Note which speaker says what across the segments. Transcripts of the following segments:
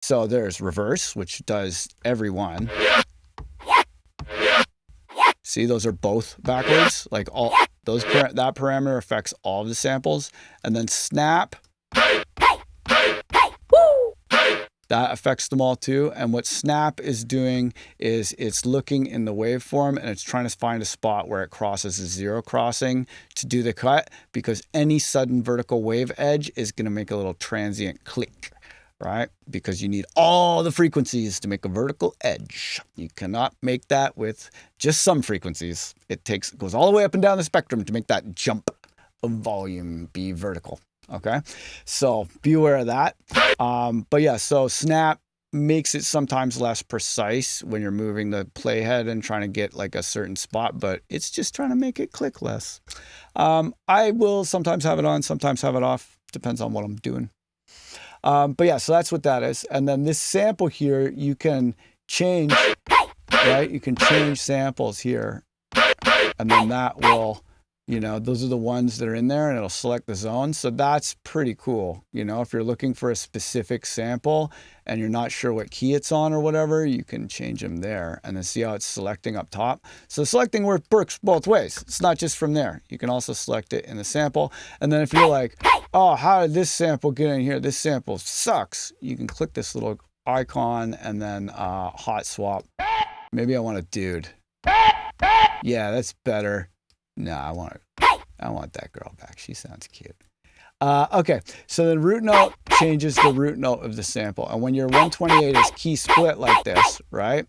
Speaker 1: So there's reverse, which does every one. See, those are both backwards. Like all those, that parameter affects all of the samples. And then snap, that affects them all too. And what snap is doing is it's looking in the waveform and it's trying to find a spot where it crosses a zero crossing to do the cut, because any sudden vertical wave edge is going to make a little transient click, right? Because you need all the frequencies to make a vertical edge. You cannot make that with just some frequencies. It goes all the way up and down the spectrum to make that jump of volume be vertical. Okay, so be aware of that. But yeah, so snap makes it sometimes less precise when you're moving the playhead and trying to get like a certain spot, but it's just trying to make it click less. I will sometimes have it on, sometimes have it off. Depends on what I'm doing. But yeah, so that's what that is. And then this sample here, you can change, right? You can change samples here. And then that will, you know, those are the ones that are in there and it'll select the zone. So that's pretty cool. You know, if you're looking for a specific sample and you're not sure what key it's on or whatever, you can change them there and then see how it's selecting up top. So selecting works both ways. It's not just from there. You can also select it in the sample. And then if you're like, oh, how did this sample get in here? This sample sucks. You can click this little icon and then hot swap. Maybe I want a dude. Yeah, that's better. No, I want that girl back. She sounds cute. Okay, so the root note changes the root note of the sample. And when your 128 is key split like this, right,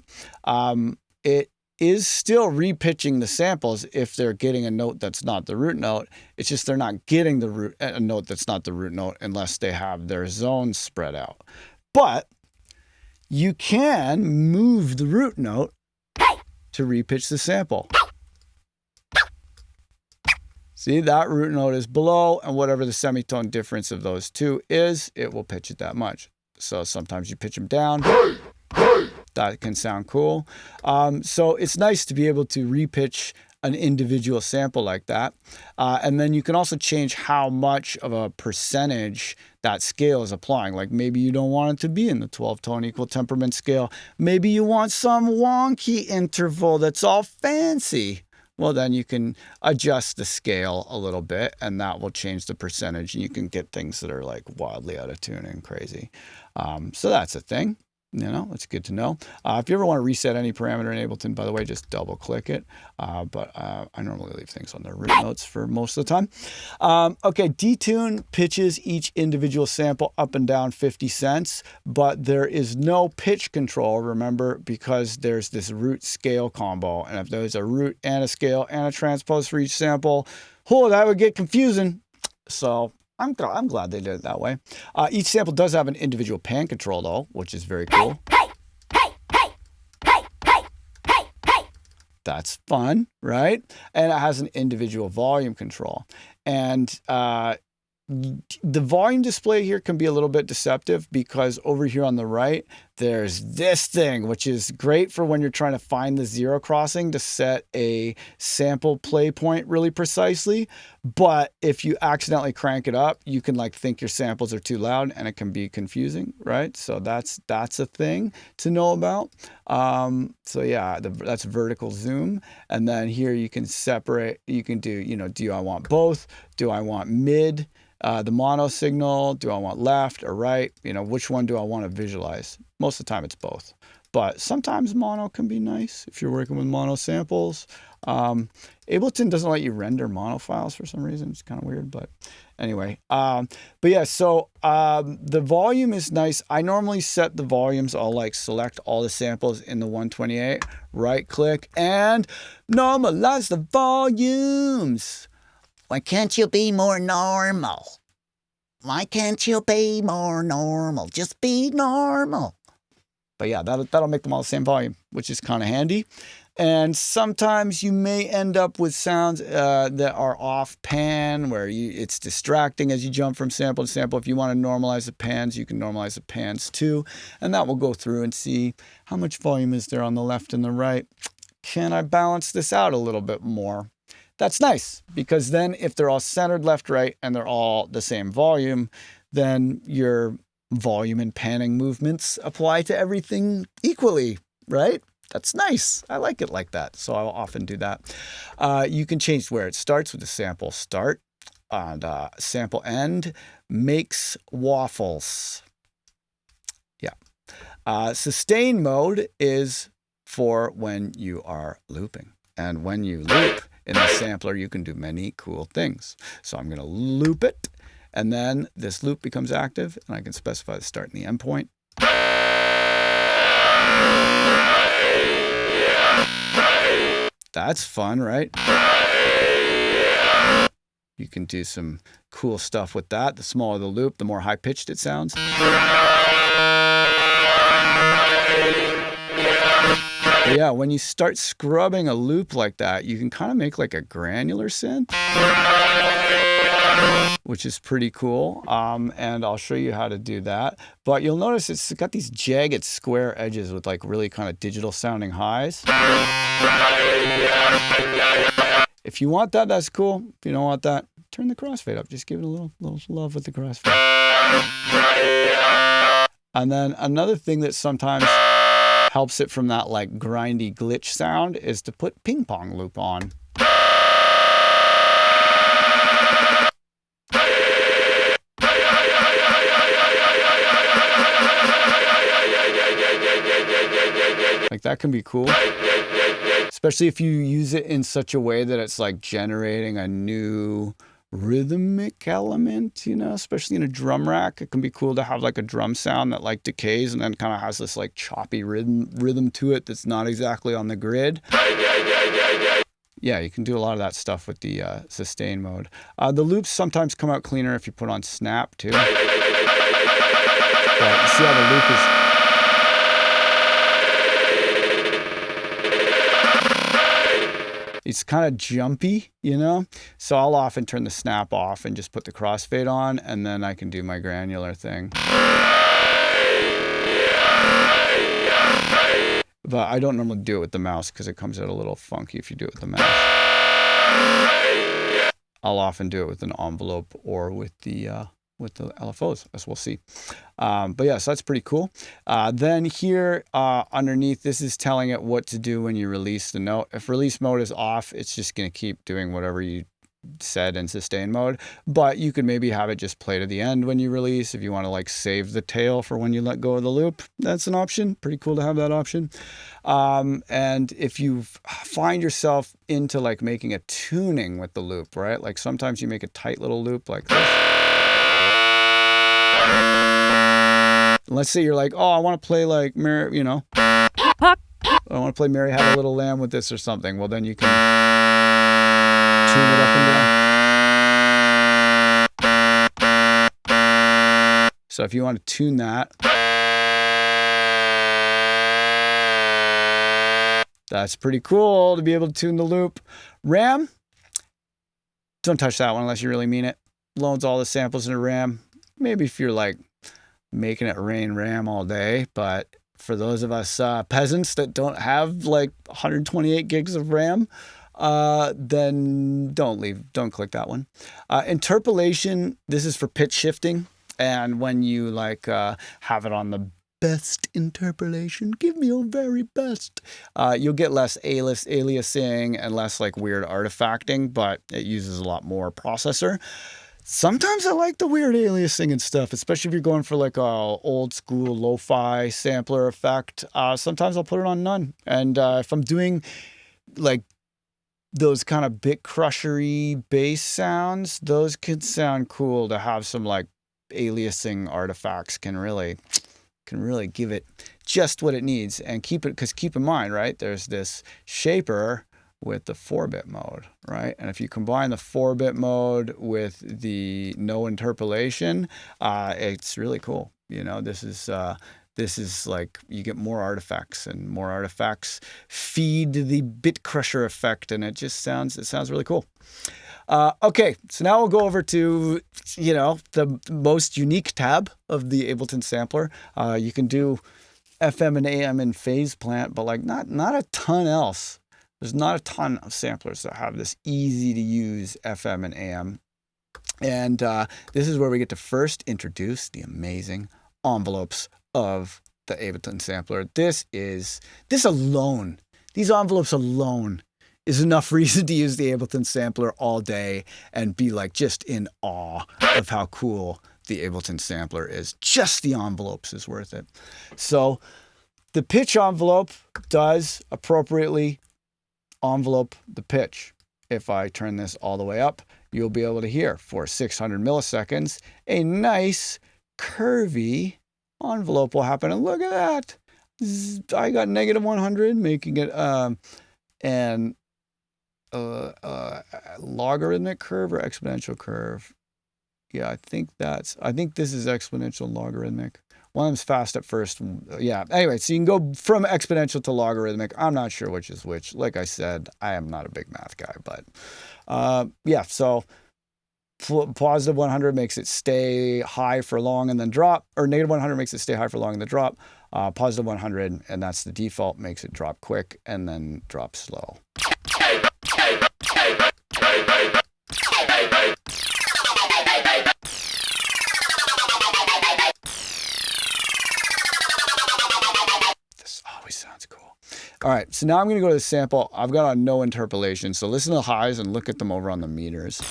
Speaker 1: it is still repitching the samples if they're getting a note that's not the root note. It's just they're not getting a note that's not the root note unless they have their zones spread out. But you can move the root note to repitch the sample. See, that root note is below, and whatever the semitone difference of those two is, it will pitch it that much. So sometimes you pitch them down. That can sound cool. So it's nice to be able to repitch an individual sample like that. And then you can also change how much of a percentage that scale is applying. Like maybe you don't want it to be in the 12-tone equal temperament scale. Maybe you want some wonky interval that's all fancy. Well, then you can adjust the scale a little bit and that will change the percentage and you can get things that are like wildly out of tune and crazy. So that's a thing. You know, it's good to know. If you ever want to reset any parameter in Ableton, by the way, just double click it. But I normally leave things on the root notes for most of the time. Okay, detune pitches each individual sample up and down 50 cents, but there is no pitch control, remember, because there's this root scale combo. And if there's a root and a scale and a transpose for each sample, oh, that would get confusing. So I'm glad they did it that way. Each sample does have an individual pan control though, which is very cool. That's fun, right? And it has an individual volume control. And the volume display here can be a little bit deceptive because over here on the right, there's this thing, which is great for when you're trying to find the zero crossing to set a sample play point really precisely. But if you accidentally crank it up, you can like think your samples are too loud and it can be confusing, right? So that's a thing to know about. So yeah, that's vertical zoom. And then here you can separate, you can do, you know, do I want both? Do I want mid? The mono signal, do I want left or right? You know, which one do I want to visualize? Most of the time it's both. But sometimes mono can be nice if you're working with mono samples. Ableton doesn't let you render mono files for some reason. It's kind of weird, but anyway. But yeah, so the volume is nice. I normally set the volumes. I'll like select all the samples in the 128, right click, and normalize the volumes. Why can't you be more normal? Why can't you be more normal? Just be normal. But yeah, that'll make them all the same volume, which is kind of handy. And sometimes you may end up with sounds that are off pan, where it's distracting as you jump from sample to sample. If you want to normalize the pans, you can normalize the pans too. And that will go through and see how much volume is there on the left and the right. Can I balance this out a little bit more? That's nice, because then if they're all centered left, right, and they're all the same volume, then your volume and panning movements apply to everything equally, right? That's nice. I like it like that. So I'll often do that. You can change where it starts with the sample start and sample end. Makes waffles. Yeah. Sustain mode is for when you are looping. And when you loop in the sampler, you can do many cool things. So I'm going to loop it. And then this loop becomes active. And I can specify the start and the end point. That's fun, right? You can do some cool stuff with that. The smaller the loop, the more high-pitched it sounds. But yeah, when you start scrubbing a loop like that, you can kind of make like a granular synth, which is pretty cool. And I'll show you how to do that. But you'll notice it's got these jagged square edges with like really kind of digital sounding highs. If you want that, that's cool. If you don't want that, turn the crossfade up. Just give it a little love with the crossfade. And then another thing that sometimes helps it from that like grindy glitch sound is to put ping pong loop on. Like that can be cool. Especially if you use it in such a way that it's like generating a new rhythmic element, you know, especially in a drum rack. It can be cool to have like a drum sound that like decays and then kind of has this like choppy rhythm to it that's not exactly on the grid. Yeah, you can do a lot of that stuff with the sustain mode. The loops sometimes come out cleaner if you put on snap too. But you see how the loop is... It's kind of jumpy, you know? So I'll often turn the snap off and just put the crossfade on, and then I can do my granular thing. But I don't normally do it with the mouse because it comes out a little funky if you do it with the mouse. I'll often do it with an envelope or with the LFOs, as we'll see. But yeah, so that's pretty cool. Then here underneath, this is telling it what to do when you release the note. If release mode is off, it's just going to keep doing whatever you said in sustain mode. But you could maybe have it just play to the end when you release. If you want to like save the tail for when you let go of the loop, that's an option. Pretty cool to have that option. And if you find yourself into like making a tuning with the loop, right? Like sometimes you make a tight little loop like this. Let's say you're like, oh, I want to play like Mary, you know, I want to play Mary Had a Little Lamb with this or something. Well, then you can tune it up and down. So if you want to tune that, that's pretty cool to be able to tune the loop. RAM, don't touch that one unless you really mean it. Loads all the samples into RAM. Maybe if you're like making it rain RAM all day, but for those of us peasants that don't have like 128 gigs of RAM, then don't click that one. Interpolation, this is for pitch shifting, and when you like have it on the best interpolation, give me your very best, you'll get less aliasing and less like weird artifacting, but it uses a lot more processor. Sometimes I like the weird aliasing and stuff, especially if you're going for like a old school lo-fi sampler effect. Sometimes I'll put it on none. And if I'm doing like those kind of bit crushery bass sounds, those could sound cool to have some like aliasing artifacts can really give it just what it needs. And keep in mind, right, there's this shaper with the 4-bit mode, right? And if you combine the 4-bit mode with the no interpolation, it's really cool. You know, this is like you get more artifacts, and more artifacts feed the bit crusher effect, and it sounds really cool. Okay, so now we'll go over to, you know, the most unique tab of the Ableton sampler. You can do FM and AM in phase plant, but like not a ton else. There's not a ton of samplers that have this easy to use FM and AM. And this is where we get to first introduce the amazing envelopes of the Ableton sampler. This alone, these envelopes alone is enough reason to use the Ableton sampler all day and be like just in awe of how cool the Ableton sampler is. Just the envelopes is worth it. So the pitch envelope does appropriately envelope the pitch. If I turn this all the way up, you'll be able to hear for 600 milliseconds, a nice curvy envelope will happen. And look at that. I got -100, making it an logarithmic curve or exponential curve. Yeah, I think this is exponential logarithmic. One of them's fast at first. Yeah. Anyway, so you can go from exponential to logarithmic. I'm not sure which is which. Like I said, I am not a big math guy, but yeah. So positive 100 makes it stay high for long and then drop, or -100 makes it stay high for long and then drop. Positive 100, and that's the default, makes it drop quick and then drop slow. This always sounds cool. All right, so now I'm going to go to the sample. I've got on no interpolation, so listen to the highs and look at them over on the meters.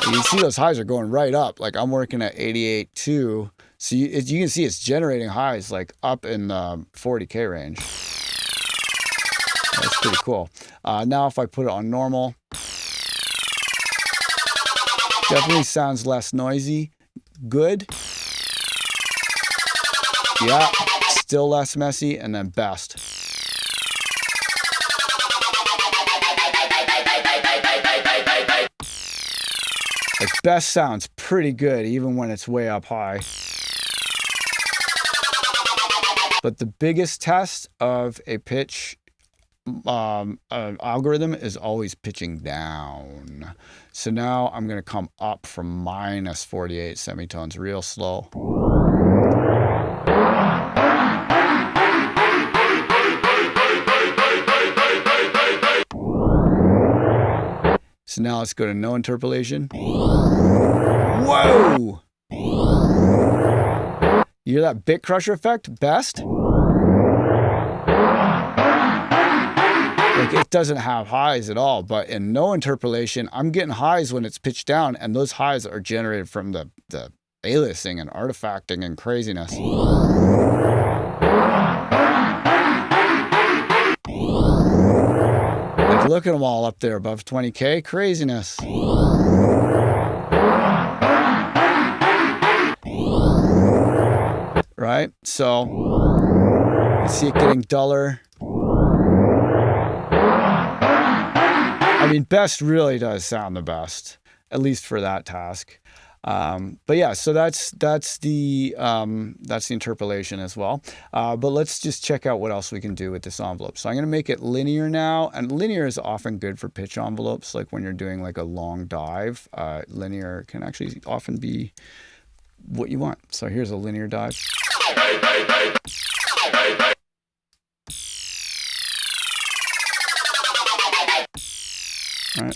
Speaker 1: You can see those highs are going right up. Like I'm working at 88.2. So you can see it's generating highs like up in the 40K range. That's pretty cool. Now if I put it on normal, definitely sounds less noisy. Good. Yeah, still less messy. And then best. Like best sounds pretty good even when it's way up high. But the biggest test of a pitch algorithm is always pitching down. So now I'm going to come up from -48 semitones real slow. So now let's go to no interpolation. Whoa! You hear that bit crusher effect? Best? Like it doesn't have highs at all, but in no interpolation, I'm getting highs when it's pitched down, and those highs are generated from the aliasing and artifacting and craziness. Like look at them all up there above 20K, craziness. Right? So you see it getting duller. I mean, best really does sound the best, at least for that task. But yeah, so that's the interpolation as well. But let's just check out what else we can do with this envelope. So I'm going to make it linear now, and linear is often good for pitch envelopes. Like when you're doing like a long dive, linear can actually often be what you want. So here's a linear dive. All right.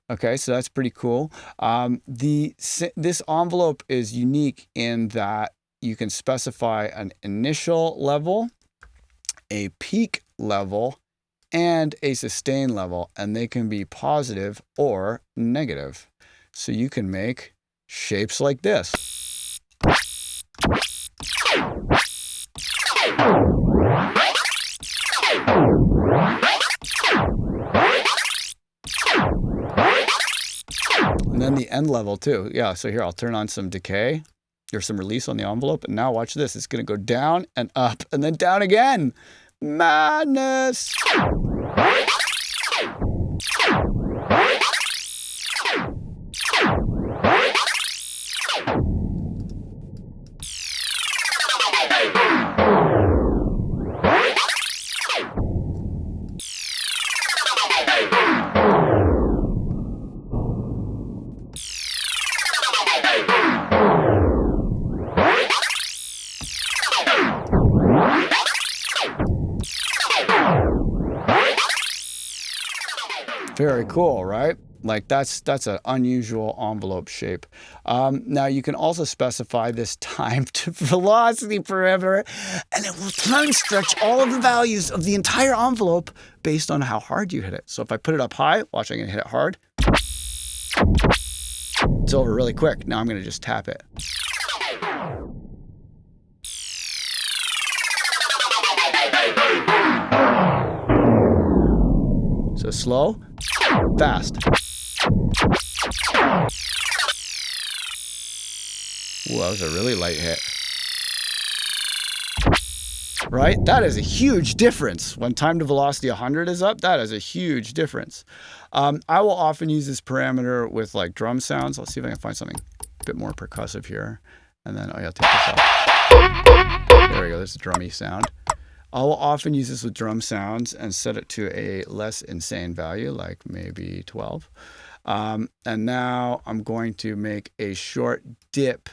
Speaker 1: Okay, so that's pretty cool. This envelope is unique in that you can specify an initial level, a peak level, and a sustain level, and they can be positive or negative. So you can make shapes like this. And then the end level too. Yeah, so here I'll turn on some decay or some release on the envelope, and now watch this. It's going to go down and up and then down again. Madness! Very cool, right? Like that's an unusual envelope shape. Now you can also specify this time to velocity parameter, and it will time stretch all of the values of the entire envelope based on how hard you hit it. So if I put it up high, watch, I'm gonna hit it hard. It's over really quick. Now I'm gonna just tap it. So slow, fast. Ooh, that was a really light hit. Right? That is a huge difference. When time to velocity 100 is up, that is a huge difference. I will often use this parameter with like drum sounds. Let's see if I can find something a bit more percussive here. And then, oh yeah, take this off. There we go, there's a drummy sound. I will often use this with drum sounds and set it to a less insane value, like maybe 12. And now I'm going to make a short dip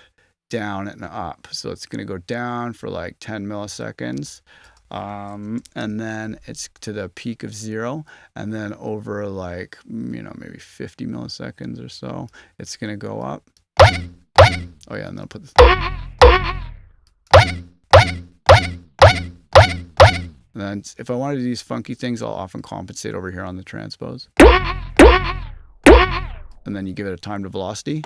Speaker 1: down and up. So it's going to go down for like 10 milliseconds. And then it's to the peak of 0. And then over like, maybe 50 milliseconds or so, it's going to go up. Oh yeah, and then I'll put this. And then if I wanted to do these funky things, I'll often compensate over here on the transpose. And then you give it a time to velocity.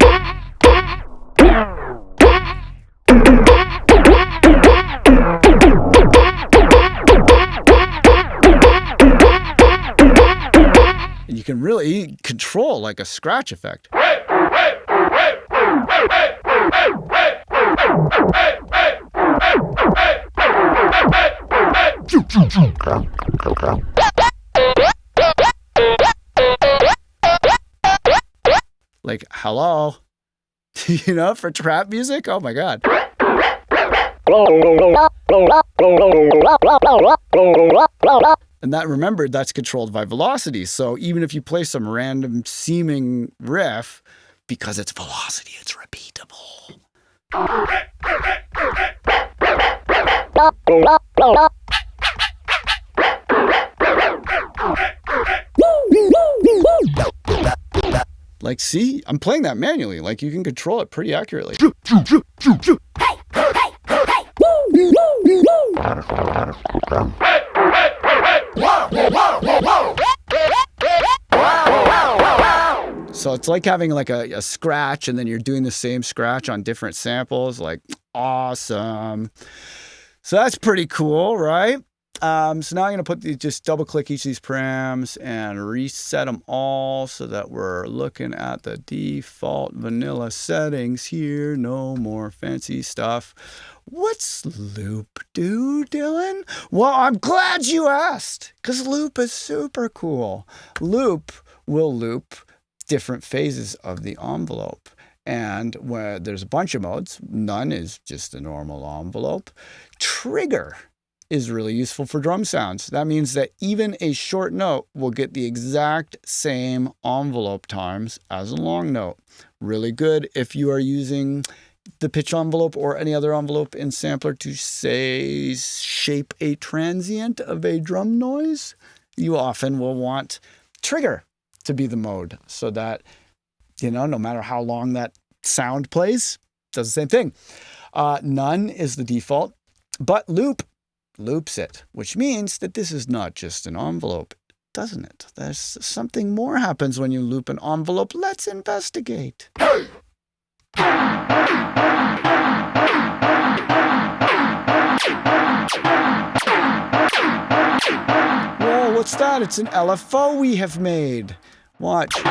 Speaker 1: And you can really control like a scratch effect. Like, hello, for trap music. Oh my God. And that, remember, that's controlled by velocity. So even if you play some random seeming riff, because it's velocity, it's repeatable. Like, see, I'm playing that manually. Like, you can control it pretty accurately. So it's like having like a scratch, and then you're doing the same scratch on different samples. Like, awesome. So that's pretty cool, right? So now I'm going to just double click each of these params and reset them all so that we're looking at the default vanilla settings here. No more fancy stuff. What's loop do, Dylan? Well, I'm glad you asked, because loop is super cool. Loop will loop different phases of the envelope. And where there's a bunch of modes, none is just a normal envelope. Trigger is really useful for drum sounds. That means that even a short note will get the exact same envelope times as a long note. Really good if you are using the pitch envelope or any other envelope in sampler to, say, shape a transient of a drum noise. You often will want trigger to be the mode so that, no matter how long that sound plays, does the same thing. None is the default, but loop loops it, which means that this is not just an envelope, doesn't it? There's something more happens when you loop an envelope. Let's investigate. Whoa, what's that? It's an LFO we have made. Watch.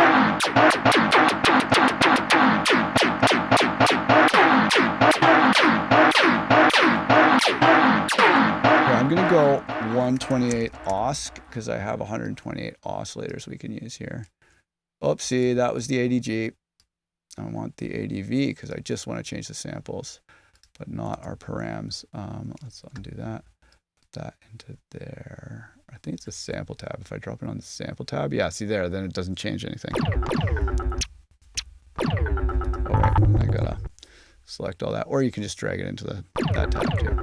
Speaker 1: I'm going to go 128 OSC because I have 128 oscillators we can use here. Oopsie, that was the ADG. I want the ADV because I just want to change the samples, but not our params. Let's undo that. Put that into there. I think it's a sample tab. If I drop it on the sample tab, yeah, see there, then it doesn't change anything. Oh wait, I gotta select all that, or you can just drag it into that tab too.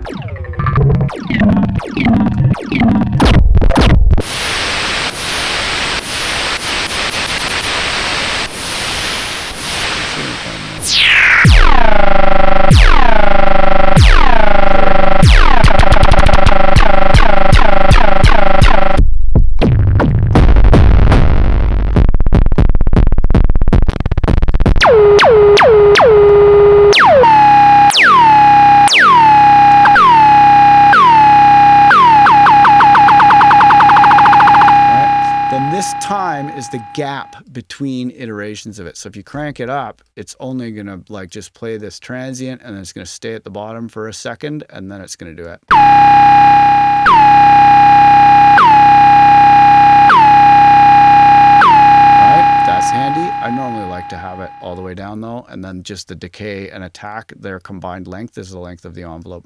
Speaker 1: is the gap between iterations of it. So if you crank it up, it's only going to like just play this transient, and then it's going to stay at the bottom for a second, and then it's going to do it. That's handy. I normally like to have it all the way down though, and then just the decay and attack, their combined length is the length of the envelope.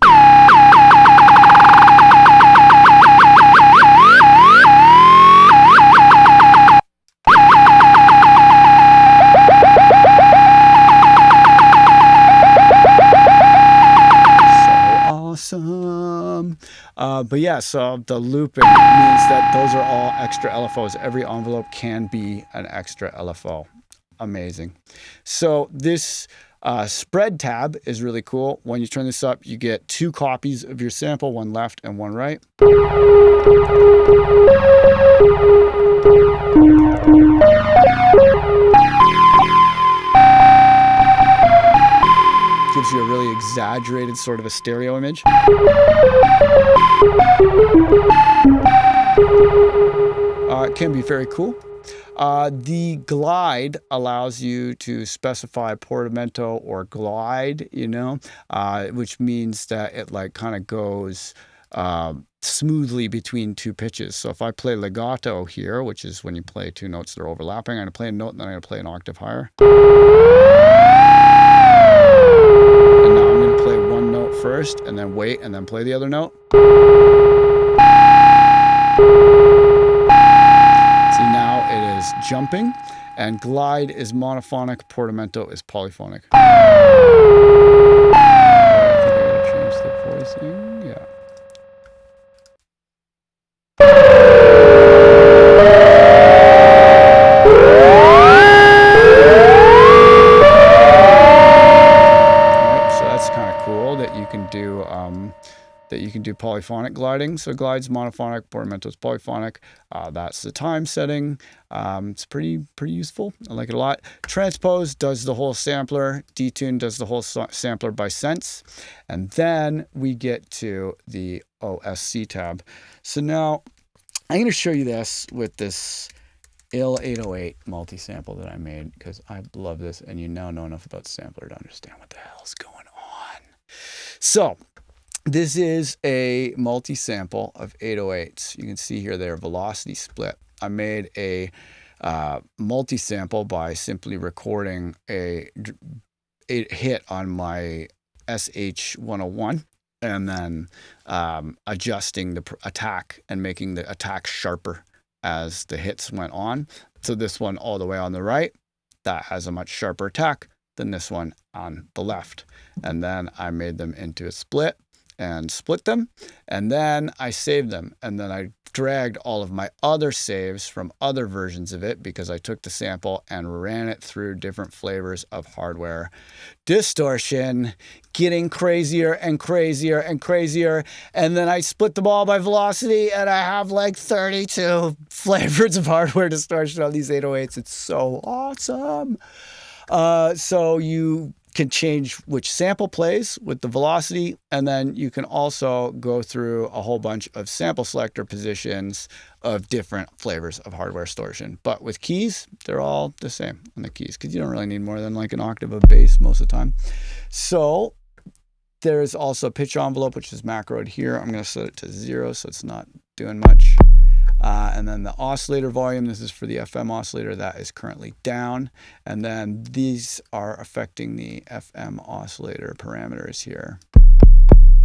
Speaker 1: Awesome. But yeah, so the looping means that those are all extra LFOs. Every envelope can be an extra LFO. Amazing. So this spread tab is really cool. When you turn this up, you get 2 copies of your sample, one left and one right. Gives you a really exaggerated sort of a stereo image. It can be very cool. The glide allows you to specify portamento or glide, you know, which means that it like kind of goes smoothly between 2 pitches. So if I play legato here, which is when you play 2 notes that are overlapping, I'm going to play a note and then I'm going to play an octave higher. And now I'm going to play one note first and then wait and then play the other note. See, now it is jumping, and glide is monophonic, portamento is polyphonic. I think I'm going to change the voicing. Yeah. That you can do polyphonic gliding. So glide's monophonic, portamento's polyphonic. That's the time setting. It's pretty useful. I like it a lot. Transpose does the whole sampler. Detune does the whole sampler by sense. And then we get to the OSC tab. So now I'm going to show you this with this ill.808 multi-sample that I made, because I love this, and you now know enough about the sampler to understand what the hell's going on. So this is a multi-sample of 808s. You can see here they're velocity split. I made a multi-sample by simply recording a hit on my SH-101 and then adjusting the attack and making the attack sharper as the hits went on. So this one all the way on the right, that has a much sharper attack than this one on the left. And then I made them into a split and split them, and then I saved them, and then I dragged all of my other saves from other versions of it, because I took the sample and ran it through different flavors of hardware distortion, getting crazier and crazier and crazier, and then I split them all by velocity, and I have like 32 flavors of hardware distortion on these 808s. It's so awesome. So you can change which sample plays with the velocity, and then you can also go through a whole bunch of sample selector positions of different flavors of hardware distortion. But with keys, they're all the same on the keys, because you don't really need more than like an octave of bass most of the time. So there's also a pitch envelope, which is macroed here. I'm going to set it to 0, so it's not doing much. And then the oscillator volume, this is for the FM oscillator, that is currently down. And then these are affecting the FM oscillator parameters here.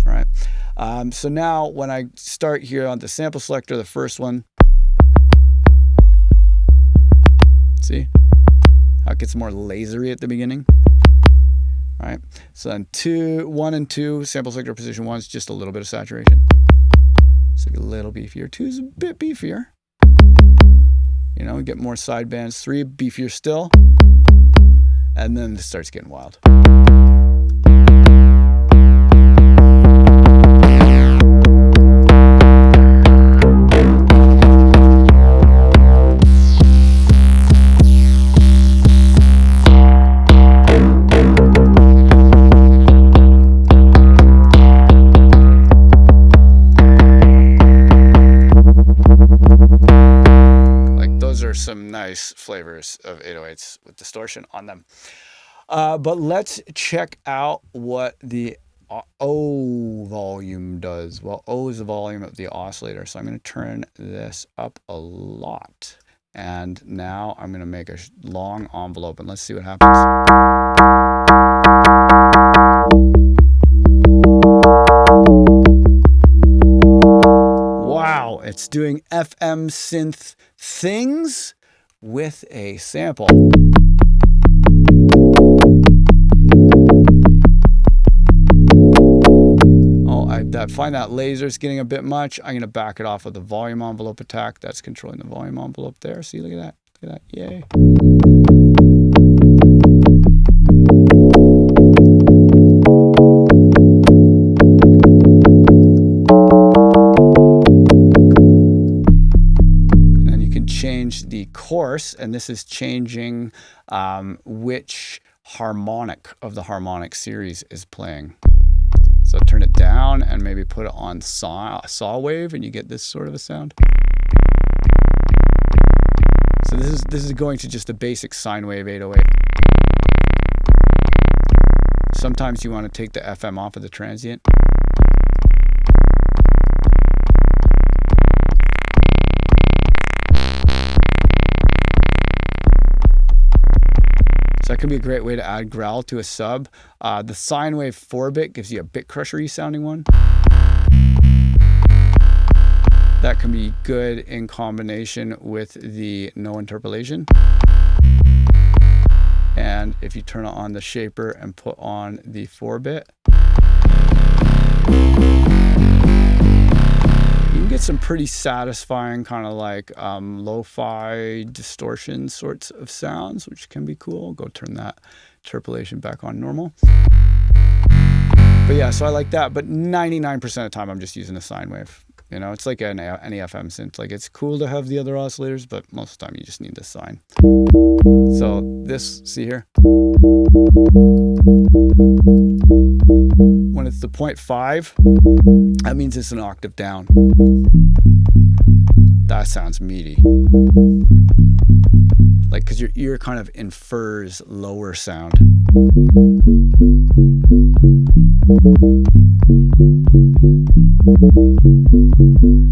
Speaker 1: All right. So now when I start here on the sample selector, the first one, see how it gets more lasery at the beginning? All right. So then 1 and 2, sample selector position 1 is just a little bit of saturation. It's like a little beefier. 2 is a bit beefier. You know, get more sidebands. 3, beefier still. And then it starts getting wild. Some nice nice flavors of 808s with distortion on them. But let's check out what the O volume does. Well, O is the volume of the oscillator. So I'm going to turn this up a lot. And now I'm going to make a long envelope, and let's see what happens. Wow, it's doing FM synth things with a sample. I find that laser's getting a bit much. I'm going to back it off with the volume envelope attack. That's controlling the volume envelope there. See, look at that. Look at that. Yay. And you can change the course, and this is changing which harmonic of the harmonic series is playing. So turn it down and maybe put it on saw wave, and you get this sort of a sound. So this is going to just a basic sine wave 808. Sometimes you want to take the FM off of the transient. So that can be a great way to add growl to a sub. The sine wave 4-bit gives you a bit crushery sounding one. That can be good in combination with the no interpolation. And if you turn on the shaper and put on the 4-bit, you can get some pretty satisfying kind of like lo-fi distortion sorts of sounds, which can be cool. Go turn that interpolation back on normal. But yeah, so I like that. But 99% of the time, I'm just using a sine wave. You know, it's like any FM synth. Like, it's cool to have the other oscillators, but most of the time you just need the sine. So this, see here? When it's the 0.5, that means it's an octave down. That sounds meaty. Like, because your ear kind of infers lower sound.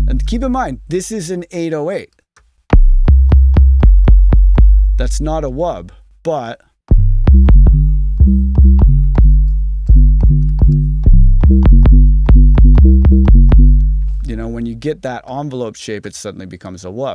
Speaker 1: And keep in mind, this is an 808. That's not a wub, but you know, when you get that envelope shape, it suddenly becomes a wub.